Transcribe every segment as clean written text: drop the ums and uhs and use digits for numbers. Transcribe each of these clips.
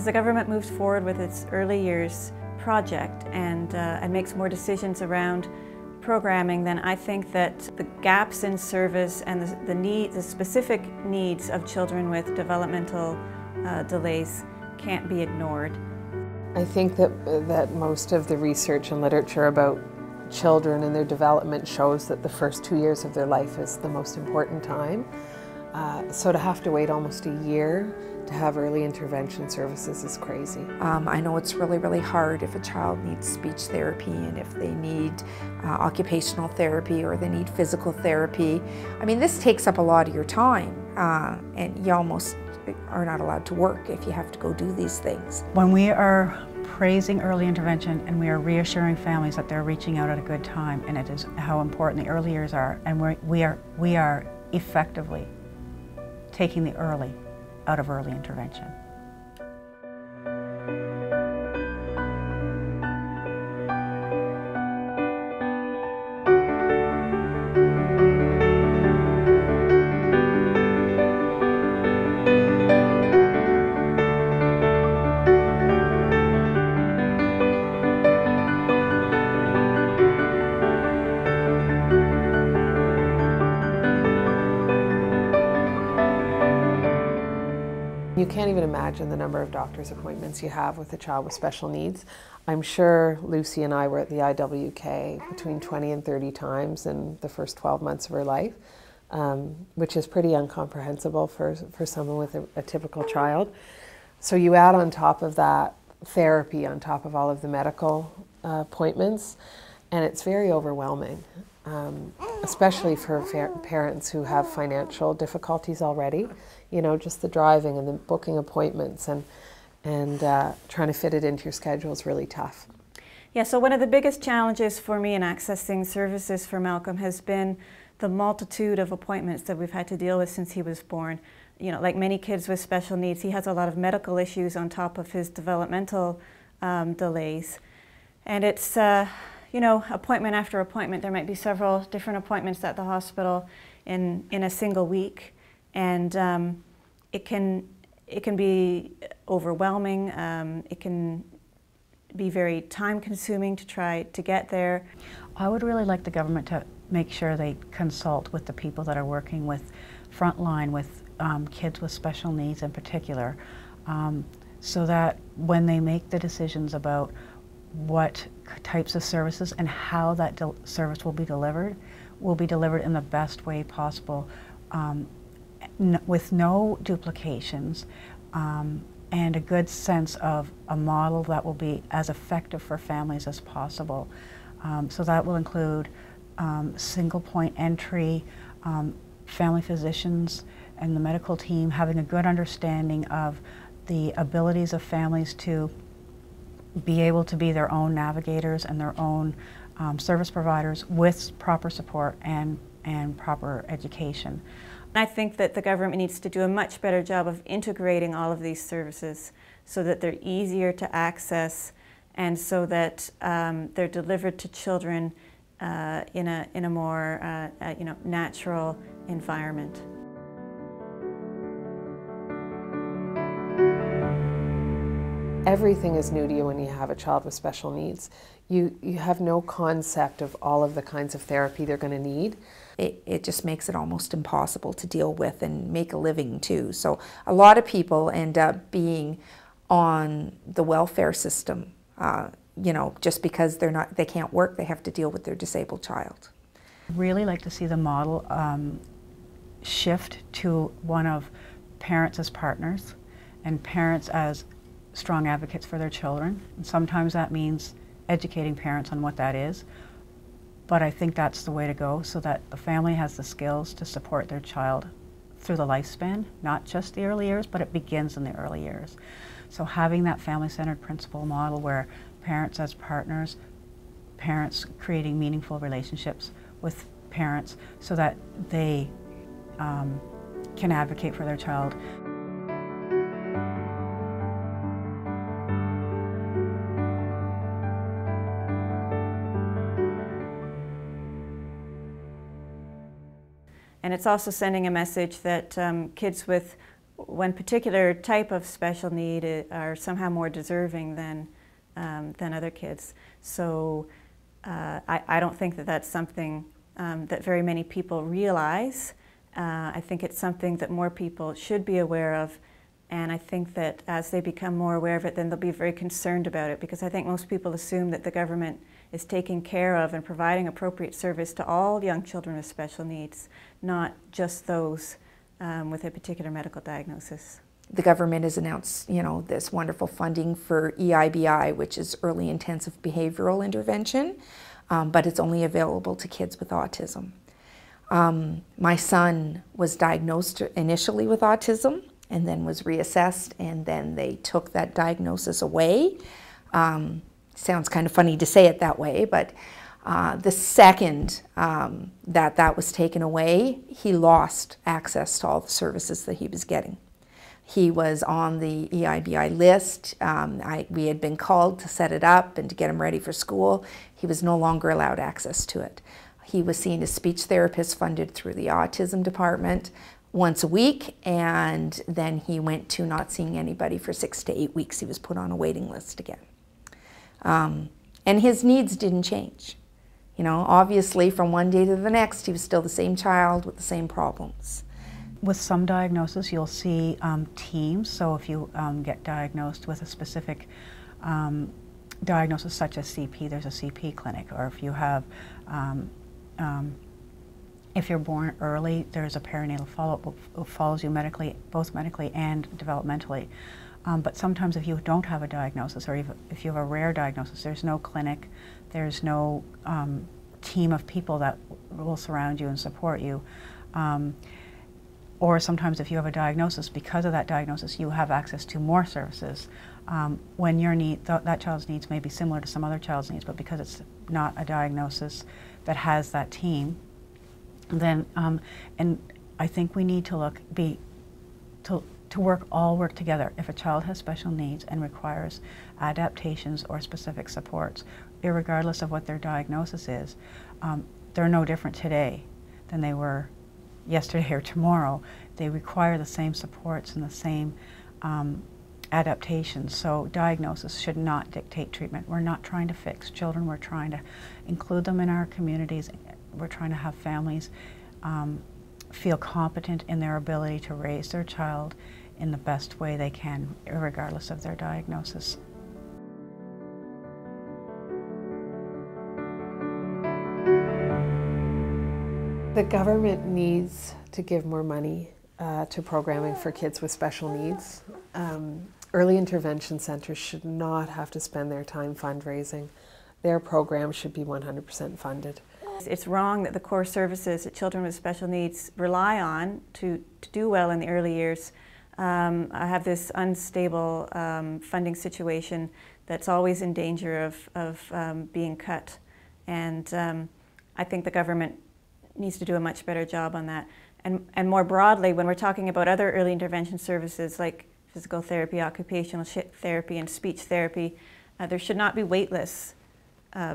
As the government moves forward with its early years project and makes more decisions around programming, then I think that the gaps in service and the specific needs of children with developmental delays can't be ignored. I think that most of the research and literature about children and their development shows that the first 2 years of their life is the most important time. So to have to wait almost a year to have early intervention services is crazy. I know it's really hard if a child needs speech therapy and if they need occupational therapy or they need physical therapy. I mean, this takes up a lot of your time and you almost are not allowed to work if you have to go do these things. When we are praising early intervention and we are reassuring families that they're reaching out at a good time, and it is how important the early years are, and we are effectively taking the early out of early intervention. You can't even imagine the number of doctor's appointments you have with a child with special needs. I'm sure Lucy and I were at the IWK between 20 and 30 times in the first 12 months of her life, which is pretty incomprehensible for someone with a typical child. So you add on top of that therapy, on top of all of the medical appointments, and it's very overwhelming, especially for parents who have financial difficulties already. You know, just the driving and the booking appointments and trying to fit it into your schedule is really tough. Yeah, so one of the biggest challenges for me in accessing services for Malcolm has been the multitude of appointments that we've had to deal with since he was born. You know, like many kids with special needs, he has a lot of medical issues on top of his developmental delays. And it's, you know, appointment after appointment. There might be several different appointments at the hospital in a single week. And it can be overwhelming. It can be very time-consuming to try to get there. I would really like the government to make sure they consult with the people that are working with frontline with kids with special needs in particular, so that when they make the decisions about what types of services and how that service will be delivered in the best way possible. With no duplications and a good sense of a model that will be as effective for families as possible. So that will include single point entry, family physicians and the medical team having a good understanding of the abilities of families to be able to be their own navigators and their own service providers with proper support and proper education. I think that the government needs to do a much better job of integrating all of these services so that they're easier to access and so that they're delivered to children in a more you know, natural environment. Everything is new to you when you have a child with special needs. You have no concept of all of the kinds of therapy they're going to need. It just makes it almost impossible to deal with and make a living too. So a lot of people end up being on the welfare system, you know, just because they can't work, they have to deal with their disabled child. I'd really like to see the model shift to one of parents as partners and parents as strong advocates for their children. And sometimes that means educating parents on what that is. But I think that's the way to go so that the family has the skills to support their child through the lifespan, not just the early years, but it begins in the early years. So having that family-centered principle model where parents as partners, parents creating meaningful relationships with parents so that they can advocate for their child. And it's also sending a message that kids with one particular type of special need are somehow more deserving than other kids. So I don't think that that's something that very many people realize. I think it's something that more people should be aware of, and I think that as they become more aware of it, then they'll be very concerned about it, because I think most people assume that the government is taking care of and providing appropriate service to all young children with special needs, not just those with a particular medical diagnosis. The government has announced, this wonderful funding for EIBI, which is early intensive behavioral intervention, but it's only available to kids with autism. My son was diagnosed initially with autism and then was reassessed, and then they took that diagnosis away. Sounds kind of funny to say it that way, but the second that was taken away, he lost access to all the services that he was getting. He was on the EIBI list. We had been called to set it up and to get him ready for school. He was no longer allowed access to it. He was seeing a speech therapist funded through the autism department once a week, and then he went to not seeing anybody for 6 to 8 weeks. He was put on a waiting list again. And his needs didn't change. Obviously from one day to the next, he was still the same child with the same problems. With some diagnosis, you'll see teams. So if you get diagnosed with a specific diagnosis such as CP, there's a CP clinic. Or if you have, if you're born early, there's a perinatal follow-up who follows you medically, both medically and developmentally. But sometimes if you don't have a diagnosis, or if you have a rare diagnosis, there's no clinic, there's no team of people that will surround you and support you. Or sometimes if you have a diagnosis, because of that diagnosis, you have access to more services. When your that child's needs may be similar to some other child's needs, but because it's not a diagnosis that has that team, then, and I think we need to all work together. If a child has special needs and requires adaptations or specific supports, irregardless of what their diagnosis is, they're no different today than they were yesterday or tomorrow. They require the same supports and the same adaptations. So diagnosis should not dictate treatment. We're not trying to fix children. We're trying to include them in our communities. We're trying to have families feel competent in their ability to raise their child in the best way they can, regardless of their diagnosis. The government needs to give more money to programming for kids with special needs. Early intervention centers should not have to spend their time fundraising. Their programs should be 100% funded. It's wrong that the core services that children with special needs rely on to do well in the early years have this unstable funding situation that's always in danger of being cut. And I think the government needs to do a much better job on that. And more broadly, when we're talking about other early intervention services like physical therapy, occupational therapy, and speech therapy, there should not be wait lists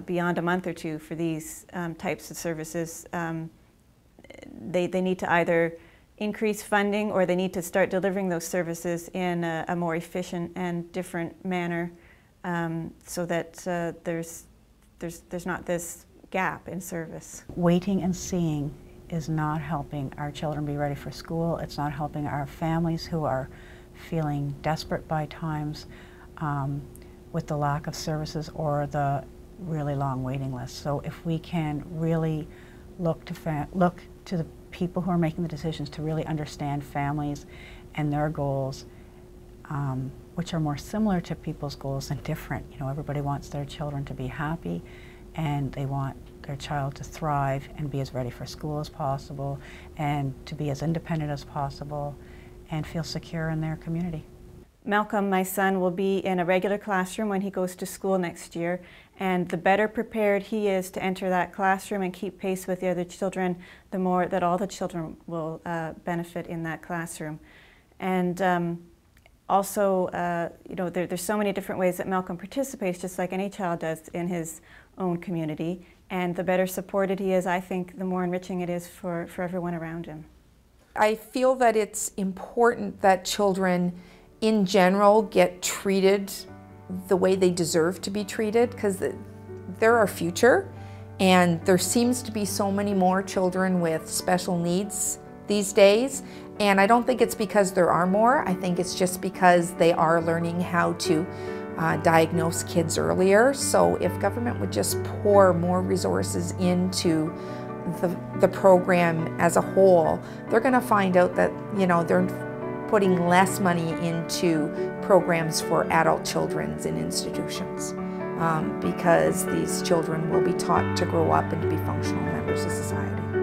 beyond a month or two for these types of services. They need to either increase funding, or they need to start delivering those services in a more efficient and different manner, so that there's not this gap in service. Waiting and seeing is not helping our children be ready for school. It's not helping our families who are feeling desperate by times with the lack of services or the really long waiting list. So if we can really look to the people who are making the decisions to really understand families and their goals, which are more similar to people's goals than different. Everybody wants their children to be happy, and they want their child to thrive and be as ready for school as possible, and to be as independent as possible, and feel secure in their community. Malcolm, my son, will be in a regular classroom when he goes to school next year, and the better prepared he is to enter that classroom and keep pace with the other children, the more that all the children will benefit in that classroom. And also, there's so many different ways that Malcolm participates, just like any child does in his own community, and the better supported he is, I think, the more enriching it is for everyone around him. I feel that it's important that children in general get treated the way they deserve to be treated, because they're our future, and there seems to be so many more children with special needs these days, and I don't think it's because there are more. I think it's just because they are learning how to diagnose kids earlier. So if government would just pour more resources into the program as a whole, they're going to find out that, you know, they're putting less money into programs for adult children in institutions, because these children will be taught to grow up and to be functional members of society.